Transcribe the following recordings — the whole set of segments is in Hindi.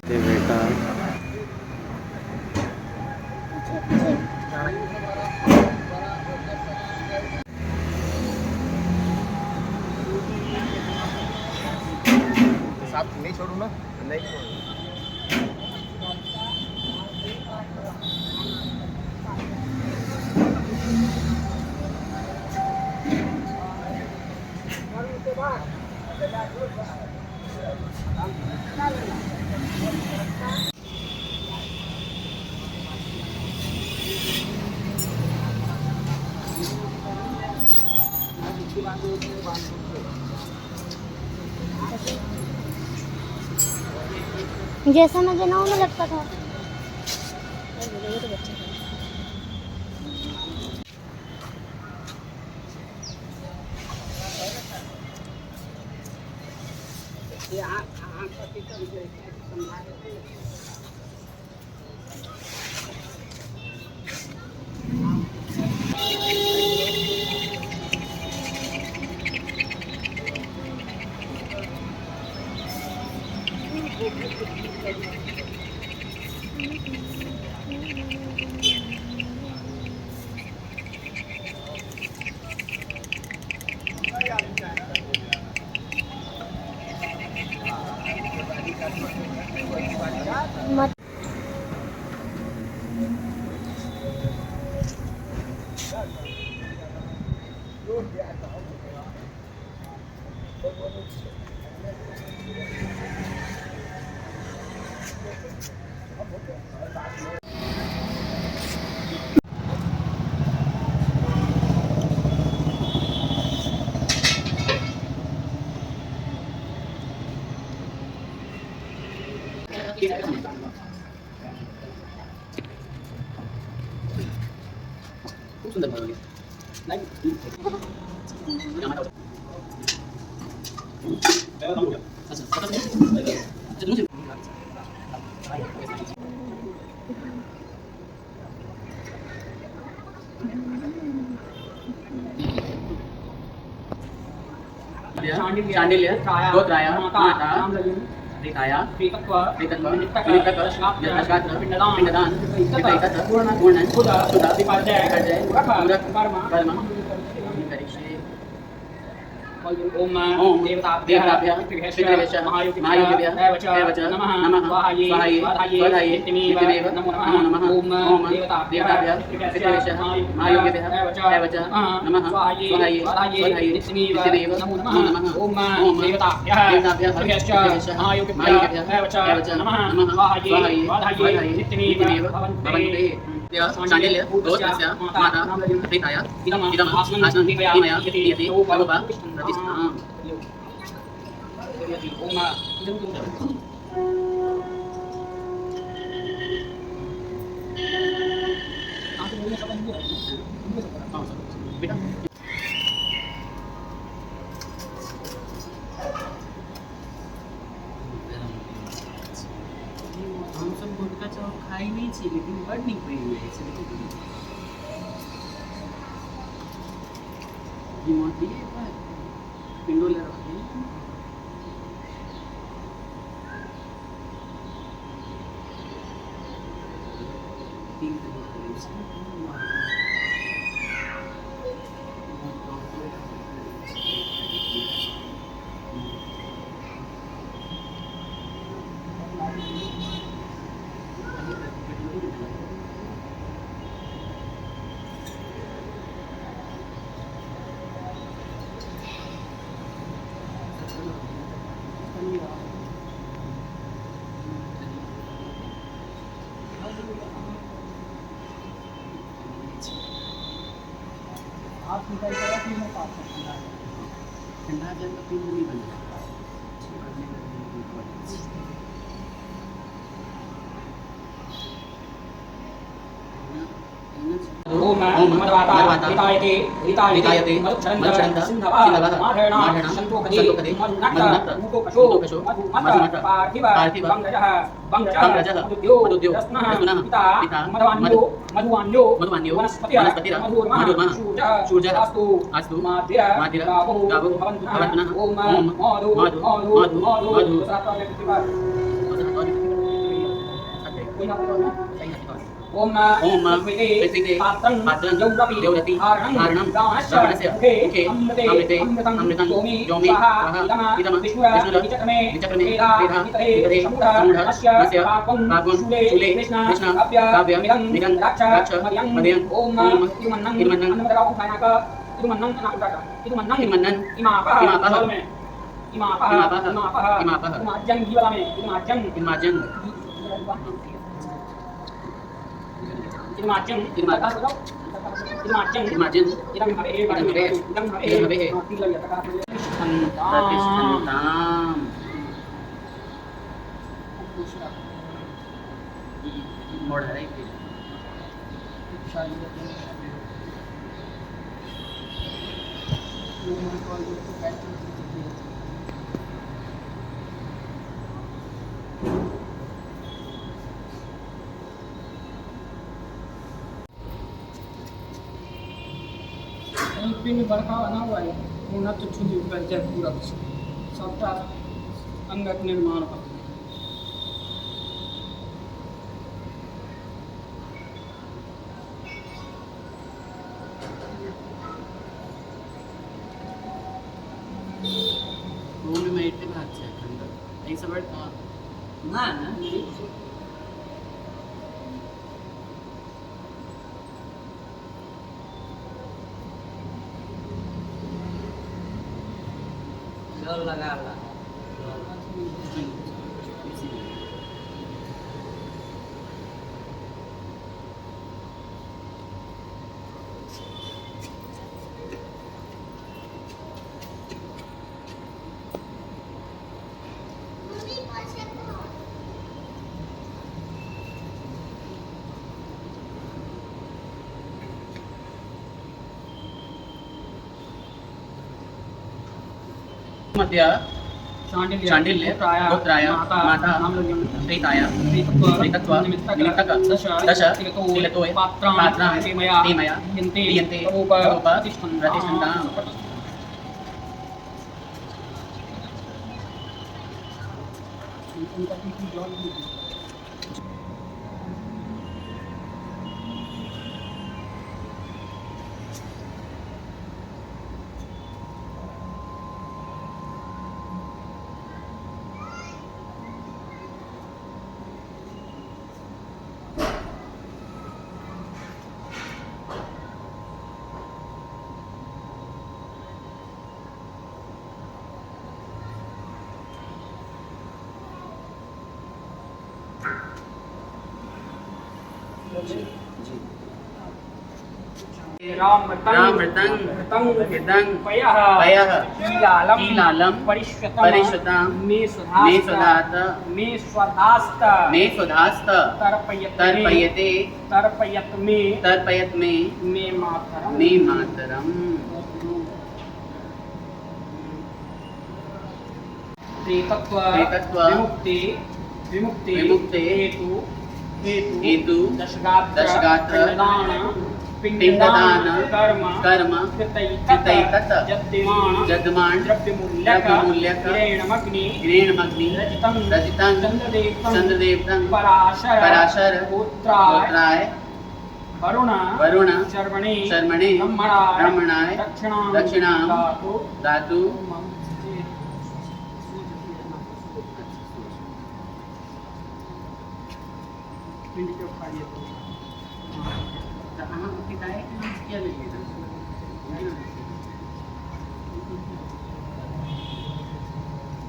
बेटा साथ नहीं छोड़ू ना नहीं जैसा मैं जनाऊं में लगता था। मत खूप सुंदर बनवली नाही चांडिल्य गोत्राया माता प्रीताया प्रीतत्व यज्ञशास्त्र पिंडदान पितैतत् पूर्णं सुधा विपर्जय कर्म करिष्ये ओम देवताभ्यः पितृभ्यः महायोगिभ्यः एव च नमः स्वाहायै स्वाधायै नित्यमेव नमो नमः ओम देवताभ्यः पितृभ्यः महायोगिभ्यः एव च नमः स्वाहायै स्वाधायै नित्यमेव नमो नमः ओम देवताभ्यः पितृभ्यः महायोगिभ्यः एव च नमः स्वाहायै स्वाधायै नित्यमेव भवन्ते चांडिल्य गोत्रस्य माता प्रीताया इदम् आसनं मया दीयते भगवा प्रतिष्ठा हम सब गुटखा चाव खाई नहीं थी लेकिन बड़ नहीं पड़ी हुई है ये मोटी है पर पिंडोलर वाली तीन आप निकल गया फिर मैं पास ठंडा जल तो पिंड नहीं बन ओम मदवाता मदवाता हितायते हितायते मधुक्षरन्त मधुक्षरन्त सिन्धवः सिन्धवः माधेर्णा माधेर्णा सन्तोकदे सन्तोकदे मधुनक्त मधुनक्त मुकुकशो मुकुकशो मधुमत मधुमत पार्थिव पार्थिव बङ्गजः बङ्गजः मधुद्यो मधुद्यो रत्नः रत्नः पिता पिता मधवान्यो मधुवान्यो मधुवान्यो वनस्पतिः वनस्पतिः मधुर्मः मधुर्मः सूर्यः अस्तु अस्तु माद्य माद्य गावो गावो भवन्तुनः भवन्तुनः ओम ओम मधु मधु मधु मधु मधु मधु ओम ओम पृथ्वीते पात्रं जौरपि धारणं रावणस्य मुखे अमृते अमृतं योमि स्वाहा इदम विष्णुरविचक्रमे वेदा वितरे समुढ अस्य पाक्वं शूले कृष्ण काव्य मिदं रक्ष मदयं ओम इदमन्नं अन्नमदगावं खायनाक इदमन्नं इमापः इमाजं जीवलामे इमाजं Ilmajeng, idam habe, मोड़ है पिन बड़का बना हुआ है उन्नत छुली पर जय पूरा सबका अंगक निर्माण होता है। भूमि में इतने भाग से अंदर ऐसा बढ़ता ना जल लगा ला मध्य चांडिल्य गोत्राय माता प्रीताय प्रीतत्व निमित्तक दश तिलतोय पात्राणि ते मया दीयन्ते रूप प्रतिष्ठन्ताम् रामृतं पयः कीलालं परिष्वतां मे स्वधास्त तर्पयत मे मातरम् प्रेतत्व विमुक्ते हेतु दशगात्र पिंडदान कर्म कृतैतत् यद्यमाण द्रव्यमूल्यक हीरेणमग्नि रजितं चंद्रदेवतं पराशर गोत्राय वरुण शर्मणे ब्रह्मणाय दक्षिणां दातु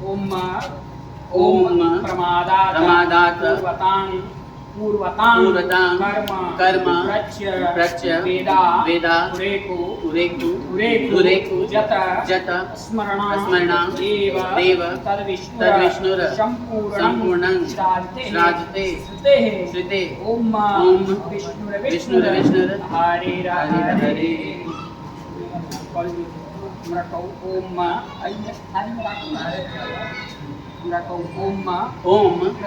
ओम प्रमादात पूर्वतां कर्म प्रच्य वेदा उरेकु जत स्मरणा देव तद्विष्णुर सम्पूर्णं श्राजते श्रुते ओम विष्णुर हरे हरे हमरा कहू ओम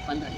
Pandai.